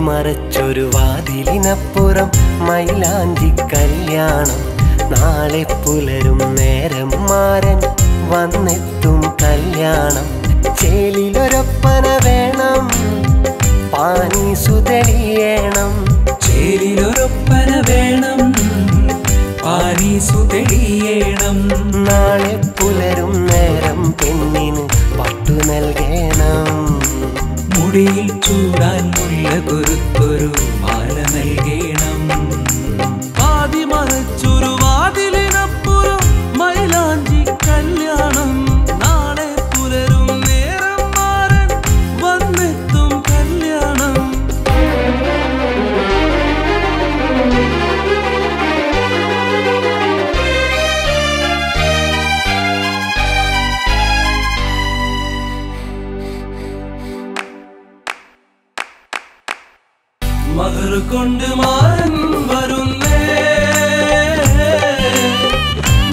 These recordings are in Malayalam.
മറച്ചൊരു വാതിലിനപ്പുറം മൈലാഞ്ചി കല്യാണം. നാളെ പുലരും നേരം മാരൻ വന്നെത്തും കല്യാണം. ചേലിലൊരൊപ്പന വേണം, പാനീസു തെളിയണം. ചേലിലൊരൊപ്പന വേണം, പാനീസു തെളിയണം. നാളെ പുലരും നേരം പെണ്ണിന് പട്ടു നൽകണം. മുടിയിൽ ചൂടാൻ മുല്ല കൊരുത്തൊരു മാല നൽകണം. പാതി മറച്ചൊരു വാതിലിനപ്പുറം മൈലാഞ്ചി കല്യാണം. നാളെ പുലരും നേരം മാറൻ വന്നെത്തും കല്യാണം. മഹർ കൊണ്ട് മാറൻ വരുന്നേ,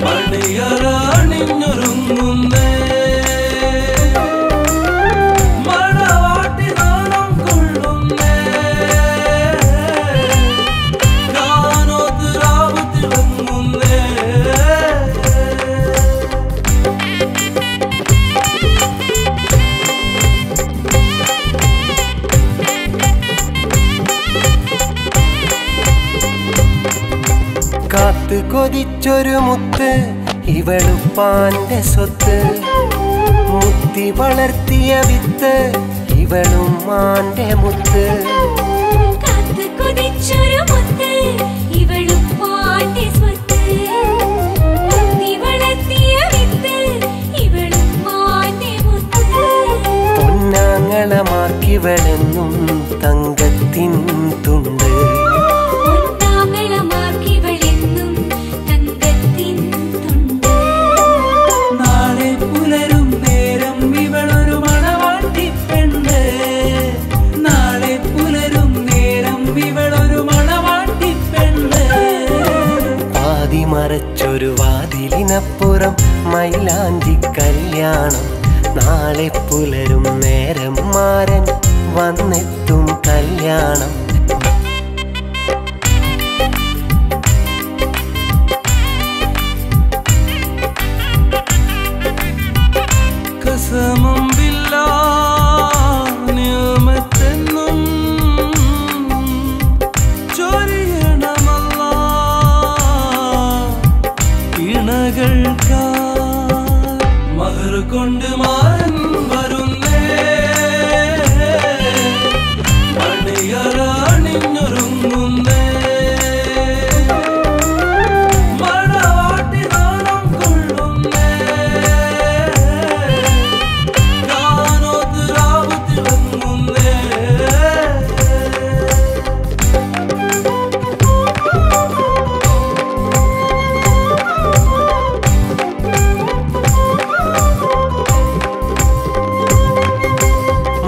മണിയറാണിഞ്ഞൊരുങ്ങുന്നേ. മണവാട്ടി നാണം കൊള്ളുന്നേ, ഗാനോത്ത് രാവ് തിളങ്ങുന്നേ. കാത്തു കൊതിച്ചൊരു മുത്ത് ഇവളുപ്പാന്റെ സ്വത്ത്. മുത്തി വളർത്തിയ വിത്ത് ഇവളും മാന്റെ മുത്ത്. കാത്തു കൊതിച്ചൊരു മുത്ത് ഇവളുപ്പാന്റെ സ്വത്ത്. മുത്തി വളർത്തിയ വിത്ത് ഇവളും മാന്റെ മുത്ത്. പൊന്നാങ്ങളമാക്കിവളെന്നും തങ്കത്തിൻ തുണ്ട്. മറച്ചൊരു വാതിലിനപ്പുറം മൈലാഞ്ചി കല്യാണം. നാളെ പുലരും നേരം മാരൻ വന്നെത്തും കല്യാണം. കസമം ബില്ലാ നിയമത്തെന്നും ചൊരിയണമല്ലാ ഇണകൾക്കാ. മഹർ കൊണ്ട് മാറൻ വരുന്നേ, മണിയറാണിഞ്ഞൊരുങ്ങുന്നേ. മണവാട്ടി നാണം കൊള്ളുന്നേ, ഗാനോത്ത് രാവ് തിളങ്ങുന്നേ.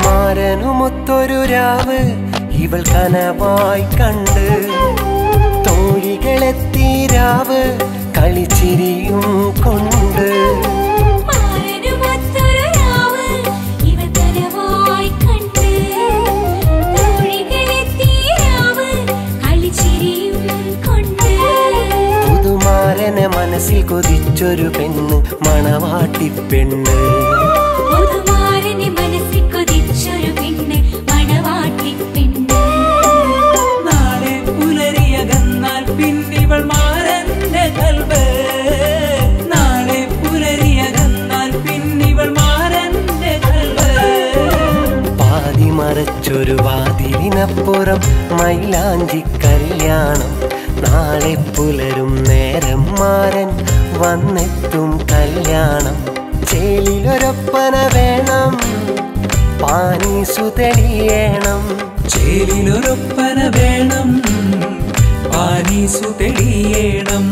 മാരനുമൊത്തൊരു രാവ് ഇവൾ കനവായി കണ്ട്. തോഴികളെത്തി രാവ് കളിച്ചിരിയും കൊണ്ട്. പുതുമാരനെ മനസ്സിൽ കൊതിച്ചൊരു പെണ്ണ് മണവാട്ടി പെണ്ണ്. നാളെ പുലരിയകന്നാൽ പിന്നിവൾ മാരന്റെ കൽബ്. നാളെ വാതിലിനപ്പുറം മൈലാഞ്ചി കല്യാണം. നാളെ പുലരും നേരം മാരൻ വന്നെത്തും കല്യാണം. ചേലിലൊരൊപ്പന വേണം, പാനീസു തെളിയണം. ചേലിലൊരൊപ്പന വേണം, പാനീസു തെളിയണം.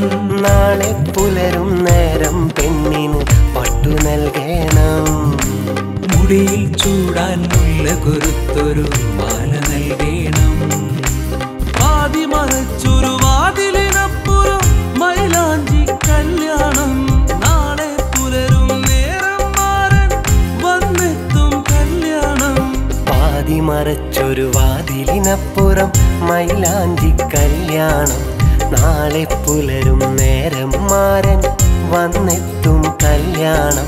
നാളെ പുലരും നേരം പെണ്ണിന് പട്ടു നൽകണം. മുടിയിൽ ചൂടാൻ മുല്ല കൊരുത്തൊരു മാല നൽകണം. പാതി മറച്ചൊരു വാതിലിനപ്പുറം മൈലാഞ്ചി കല്യാണം. നാളെ പുലരും നേരം മാരൻ വന്നെത്തും കല്യാണം. പാതി മറച്ചൊരു വാതിലിനപ്പുറം മൈലാഞ്ചി കല്യാണം. നാളെ പുലരും നേരം മാരൻ വന്നെത്തും കല്യാണം.